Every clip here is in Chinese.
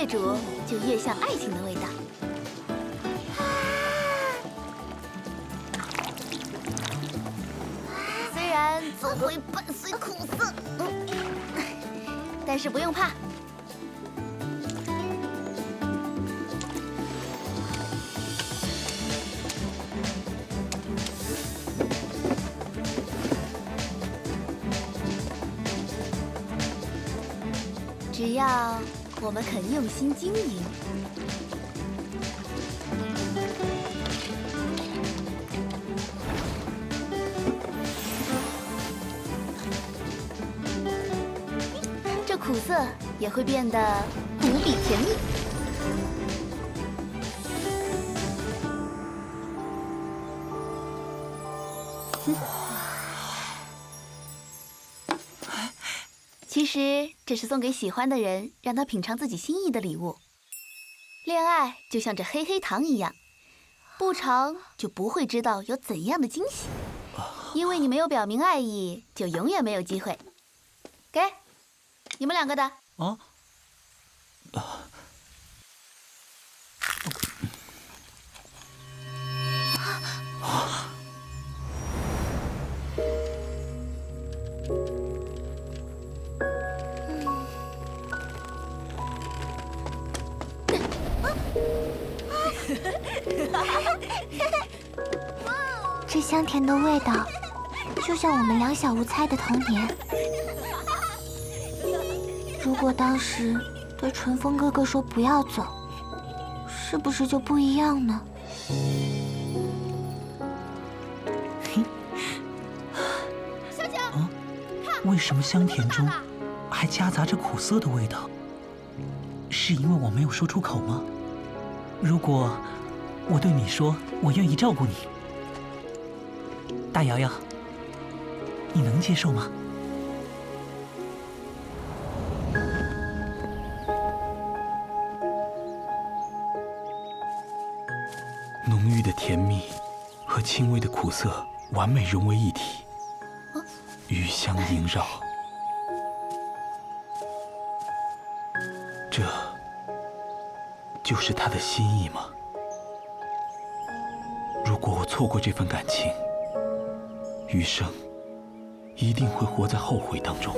越煮就越像爱情的味道。虽然总会伴随苦涩，但是不用怕。只要我们肯用心经营，这苦涩也会变得无比甜蜜。其实这是送给喜欢的人，让他品尝自己心意的礼物。恋爱就像这黑黑糖一样，不尝就不会知道有怎样的惊喜。因为你没有表明爱意，就永远没有机会。给，你们两个的。啊。这香甜的味道，就像我们两小无猜的童年。如果当时对纯风哥哥说不要走，是不是就不一样呢？小九，为什么香甜中还夹杂着苦涩的味道？是因为我没有说出口吗？如果我对你说我愿意照顾你，大瑶瑶，你能接受吗？浓郁的甜蜜和轻微的苦涩完美融为一体，余香萦绕。这就是他的心意吗？如果我错过这份感情，余生一定会活在后悔当中。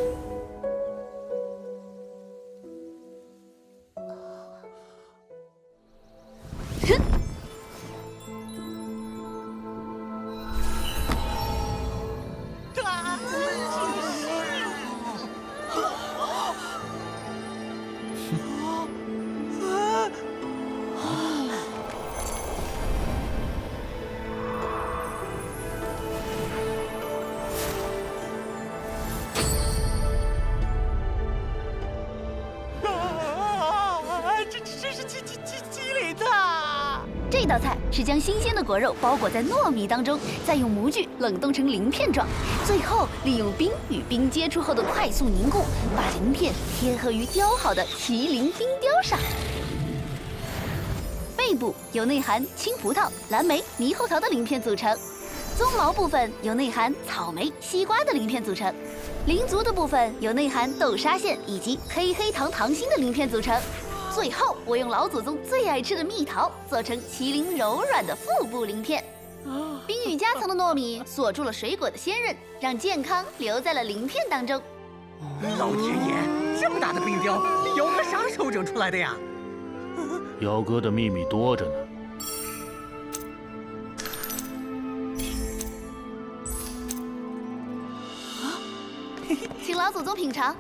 这道菜是将新鲜的果肉包裹在糯米当中，再用模具冷冻成鳞片状，最后利用冰与冰接触后的快速凝固，把鳞片贴合于雕好的麒麟冰雕上。背部由内含青葡萄、蓝莓、猕猴桃的鳞片组成，鬃毛部分由内含草莓、西瓜的鳞片组成，鳞足的部分由内含豆沙馅以及黑黑糖糖心的鳞片组成。最后，我用老祖宗最爱吃的蜜桃做成麒麟柔软的腹部鳞片。冰雨夹层的糯米锁住了水果的鲜韧，让健康留在了鳞片当中。老天爷，这么大的冰雕，有个啥手整出来的呀？幺哥的秘密多着呢。请老祖宗品尝。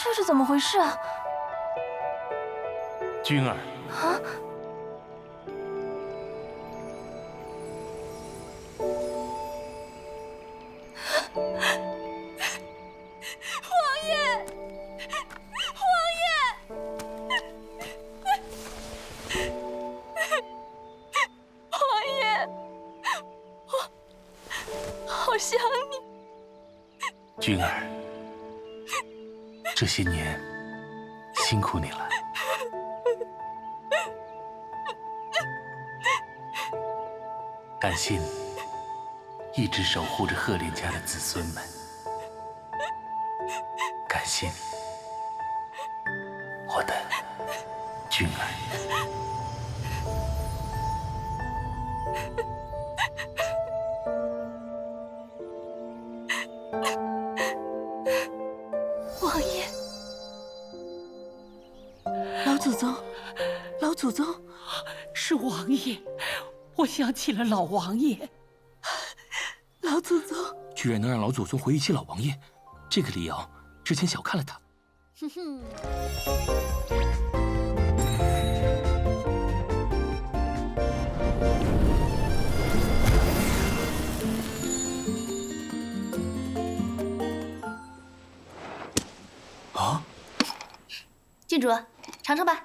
这是怎么回事啊？君儿，啊！王爷，王爷，王爷，想你。君儿，这些年辛苦你了。感谢你一直守护着赫连家的子孙们，感谢你，我的君儿。王爷，老祖宗，老祖宗，是王爷，我想起了老王爷。老祖宗，居然能让老祖宗回忆起老王爷，这个李瑶之前小看了他。哼哼。啊！郡主，尝尝吧。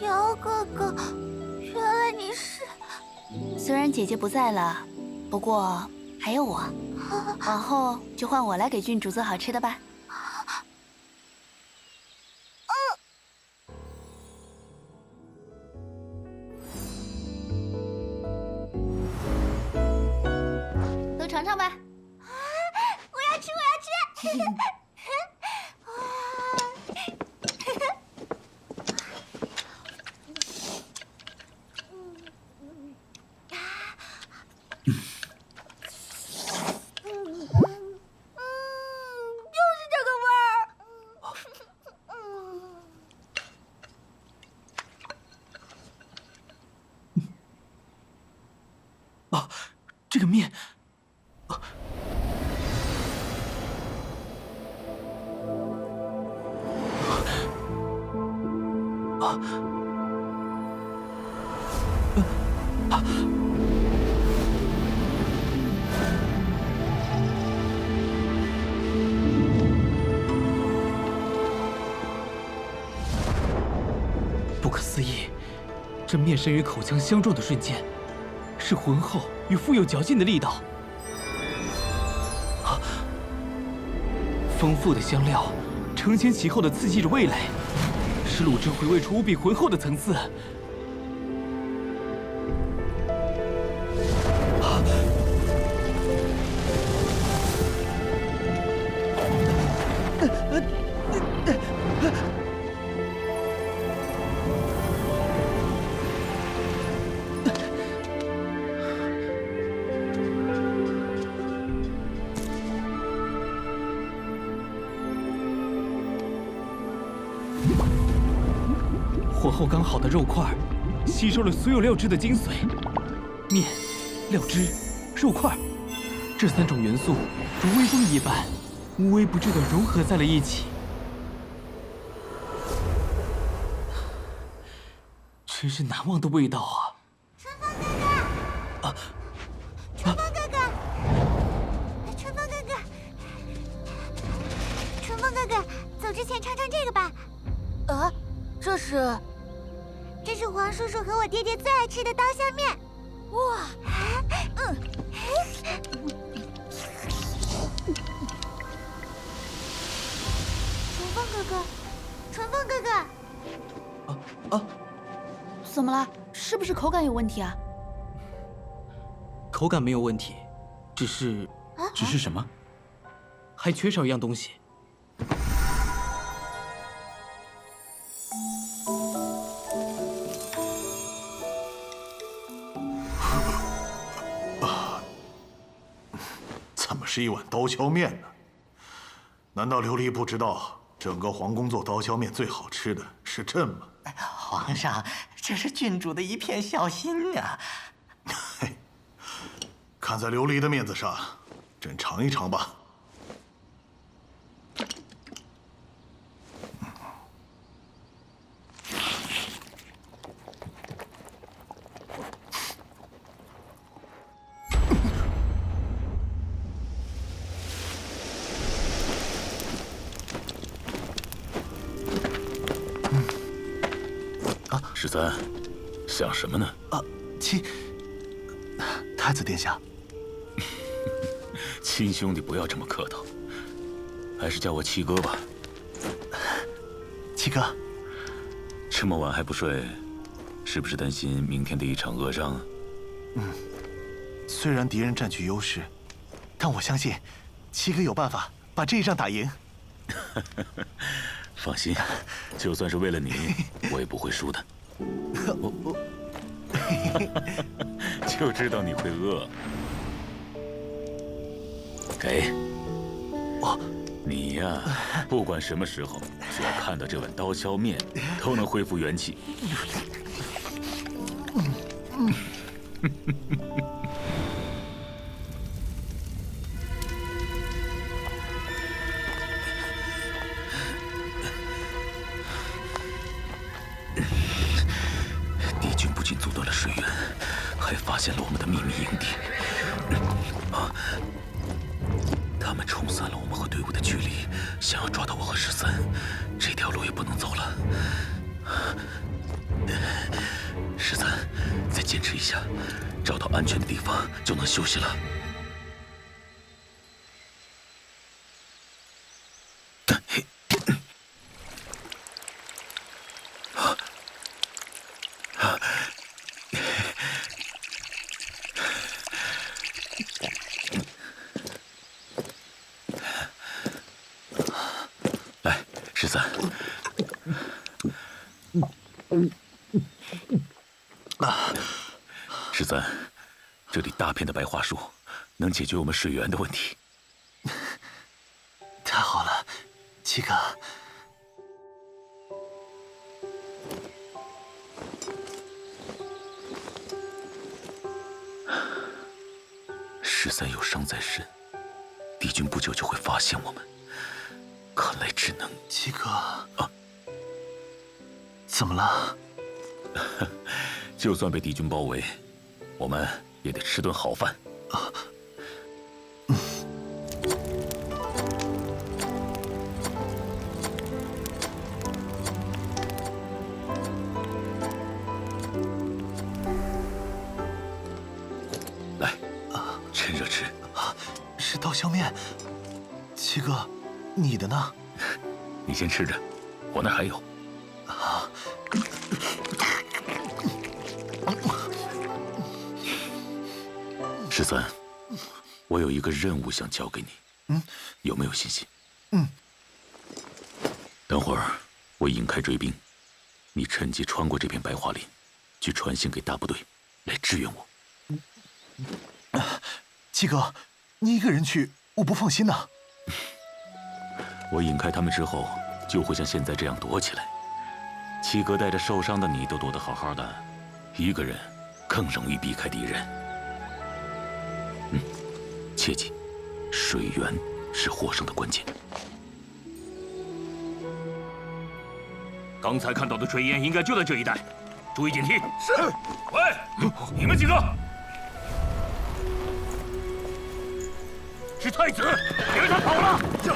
瑶哥哥，原来你是……虽然姐姐不在了，不过还有我，往后就换我来给郡主做好吃的吧。都尝尝吧。我要吃，我要吃！就是这个味儿。啊，这个面。不可思议，这面身与口腔相撞的瞬间，是浑厚与富有嚼劲的力道。啊！丰富的香料承前启后的刺激着味蕾，使卤汁回味出无比浑厚的层次。火候刚好的肉块，吸收了所有料汁的精髓。面、料汁、肉块，这3种元素如微风一般，无微不至地融合在了一起。真是难忘的味道啊！春风哥哥，啊！春风哥哥，春风哥哥，春风哥哥，走之前尝尝这个吧。这这是黄叔叔和我爹爹最爱吃的刀削面。哇，纯风哥哥，纯风哥哥，怎么了？是不是口感有问题啊？口感没有问题，只是什么？还缺少一样东西。怎么是一碗刀削面呢？难道琉璃不知道整个皇宫做刀削面最好吃的是朕吗？皇上，这是郡主的一片孝心啊！嘿，看在琉璃的面子上，朕尝一尝吧。十三，想什么呢？太子殿下，亲兄弟不要这么客套，还是叫我七哥吧。七哥，这么晚还不睡，是不是担心明天的一场恶仗？虽然敌人占据优势，但我相信七哥有办法把这一仗打赢。放心，就算是为了你，我也不会输的。就知道你会饿。给。你呀，不管什么时候，只要看到这碗刀削面，都能恢复元气。敌军不仅阻断了水源，还发现了我们的秘密营地。他们冲散了我们和队伍的距离，想要抓到我和13，这条路也不能走了。13，再坚持一下，找到安全的地方就能休息了。来，13。13，这里大片的白桦树，能解决我们水源的问题。太好了，七哥。13有伤在身，敌军不久就会发现我们，看来只能……七哥，怎么了？就算被敌军包围，我们也得吃顿好饭。来，趁热吃。是刀削面。七哥，你的呢？你先吃着，我那儿还有。13，我有一个任务想交给你，有没有信心？等会儿我引开追兵，你趁机穿过这片白桦林，去传信给大部队，来支援我。七哥，你一个人去，我不放心呐。我引开他们之后，就会像现在这样躲起来。七哥带着受伤的你都躲得好好的，一个人更容易避开敌人。切记，水源是获胜的关键。刚才看到的炊烟应该就在这一带，注意警惕。是。喂，你们几个，是太子，别让他跑了！叫！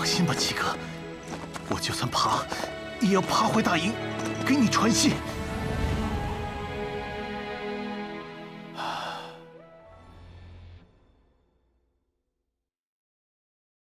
心吧，七哥，我就算爬，也要爬回大营，给你传信。